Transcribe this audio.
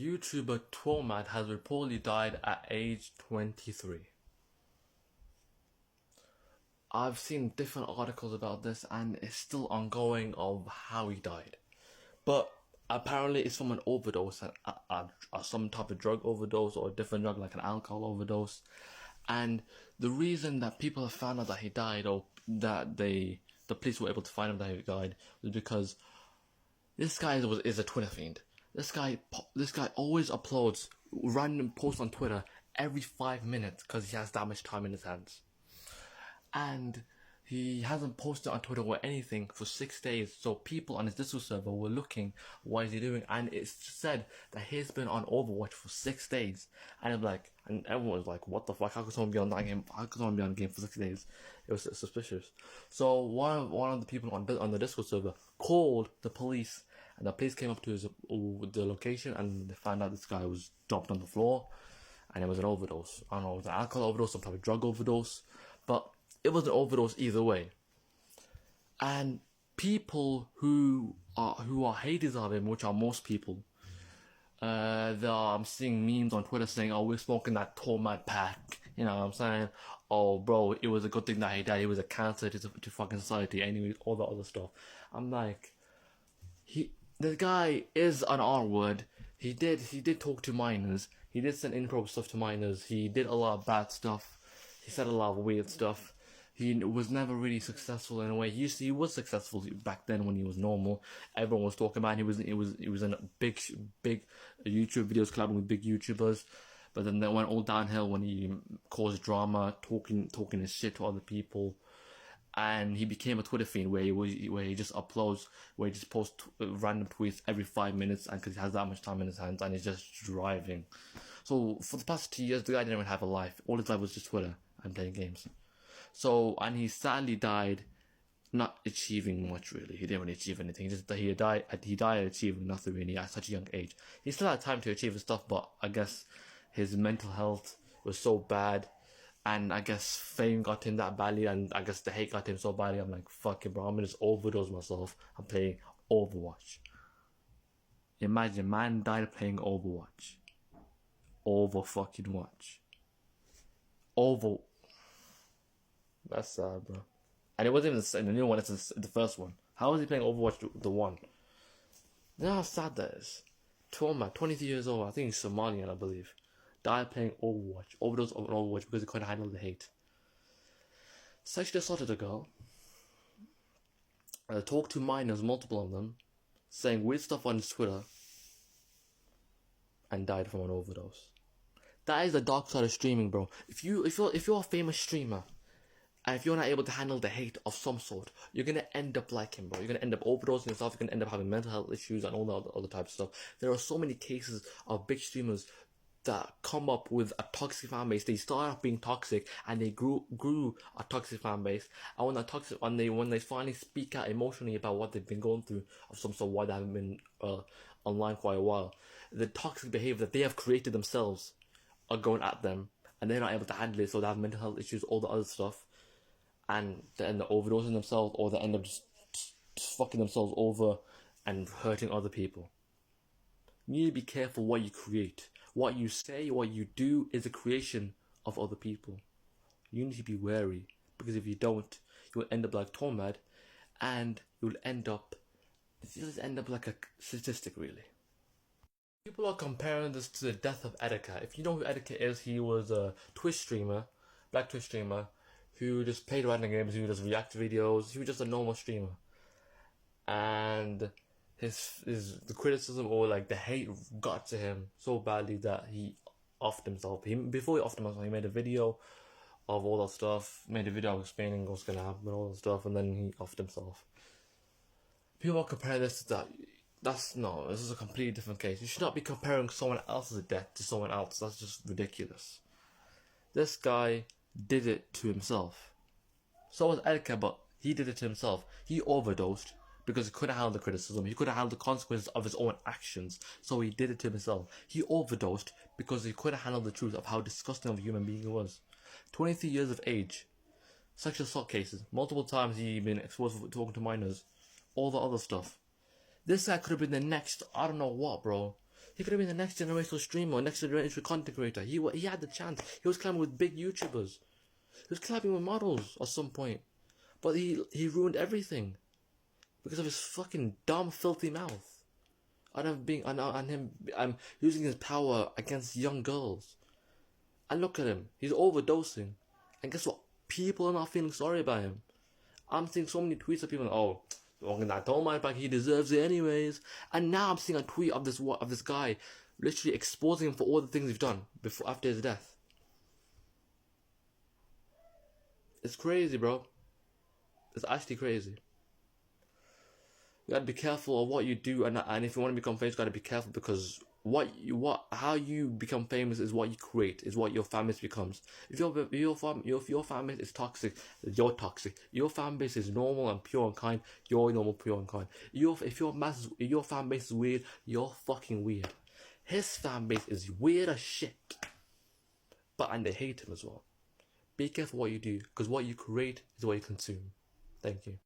YouTuber Tormad has reportedly died at age 23. I've seen different articles about this and it's still ongoing of how he died. But apparently it's from an overdose, some type of drug overdose or a different drug like an alcohol overdose. And the reason that people have found out that he died, or that the police were able to find out that he died, was because this guy is a Twitter fiend. This guy always uploads random posts on Twitter every 5 minutes because he has that much time in his hands. And he hasn't posted on Twitter or anything for 6 days, so people on his Discord server were looking, what is he doing? And it's said that he's been on Overwatch for 6 days. And everyone was like, what the fuck? How could someone be on that game? How could someone be on the game for 6 days? It was suspicious. So one of the people on the Discord server called the police, and the police came up to the location, and they found out this guy was dropped on the floor, and it was an overdose. I don't know, it was an alcohol overdose, some type of drug overdose, but it was an overdose either way. And people who are haters of him, which are most people, I'm seeing memes on Twitter saying, "Oh, we're smoking that Tormad pack." You know what I'm saying? "Oh, bro, it was a good thing that he died. He was a cancer to fucking society." Anyway, all that other stuff. I'm like, the guy is an R word. He did talk to minors. He did send inappropriate stuff to minors. He did a lot of bad stuff. He said a lot of weird stuff. He was never really successful in a way. He was successful back then when he was normal. Everyone was talking about him. He was in big YouTube videos, collabing with big YouTubers. But then that went all downhill when he caused drama, talking his shit to other people, and he became a Twitter fiend where he just uploads, where he just posts random tweets every 5 minutes, and because he has that much time in his hands and he's just driving. So for the past 2 years, the guy didn't even have a life. All his life was just Twitter and playing games. So, and he sadly died not achieving much really. He didn't really achieve anything. He died achieving nothing really at such a young age. He still had time to achieve his stuff, but I guess his mental health was so bad, and I guess fame got him that badly, and I guess the hate got him so badly. I'm like, fuck it, bro, I'm gonna just overdose myself. I'm playing Overwatch. Imagine, man died playing Overwatch. Fucking watch. That's sad, bro. And it wasn't even the new one, it's the first one. How was he playing Overwatch the one? You know how sad that is? Tormad, 23 years old, I think he's Somalian, I believe. Died playing Overwatch. Overdose on Overwatch because he couldn't handle the hate. Sexually assaulted a girl. Talked to minors, multiple of them. Saying weird stuff on his Twitter. And died from an overdose. That is the dark side of streaming, bro. If you're a famous streamer, and if you're not able to handle the hate of some sort, you're gonna end up like him, bro. You're gonna end up overdosing yourself. You're gonna end up having mental health issues and all the other types of stuff. There are so many cases of big streamers that come up with a toxic fan base. They started off being toxic, and they grew a toxic fan base. And when they finally speak out emotionally about what they've been going through of some sort, why they haven't been online quite a while, the toxic behavior that they have created themselves are going at them, and they're not able to handle it. So they have mental health issues, all the other stuff. And they end up overdosing themselves, or they end up just fucking themselves over and hurting other people. You need to be careful what you create. What you say, what you do is a creation of other people. You need to be wary, because if you don't, you will end up like Tormad, and you'll end up like a statistic, really. People are comparing this to the death of Etika. If you know who Etika is, he was a Twitch streamer, black Twitch streamer, who just played random games, who just react to videos. He was just a normal streamer, and the criticism or like the hate got to him so badly that he offed himself. Before he offed himself, he made a video of all that stuff. Made a video explaining what's gonna happen and all that stuff, and then he offed himself. People are comparing this to that. This is a completely different case. You should not be comparing someone else's death to someone else. That's just ridiculous. This guy did it to himself. So was Etika, but he did it to himself. He overdosed because he couldn't handle the criticism. He couldn't handle the consequences of his own actions. So he did it to himself. He overdosed because he couldn't handle the truth of how disgusting of a human being he was. 23 years of age. Sexual assault cases. Multiple times he been exposed for talking to minors. All the other stuff. This guy could have been the next, I don't know what, bro. He could have been the next generational streamer, next generational content creator. He had the chance. He was climbing with big YouTubers. He was climbing with models at some point. But he ruined everything because of his fucking dumb, filthy mouth. And him using his power against young girls. And look at him. He's overdosing. And guess what? People are not feeling sorry about him. I'm seeing so many tweets of people, don't mind, but he deserves it anyways. And now I'm seeing a tweet of this guy literally exposing him for all the things he's done after his death. It's crazy, bro. It's actually crazy. You gotta be careful of what you do, and if you want to become famous, you gotta be careful, because how you become famous is what you create, is what your fan base becomes. If your fan base is toxic, you're toxic. Your fan base is normal and pure and kind, you're normal, pure and kind. If your fan base is weird, you're fucking weird. His fan base is weird as shit, and they hate him as well. Be careful what you do, because what you create is what you consume. Thank you.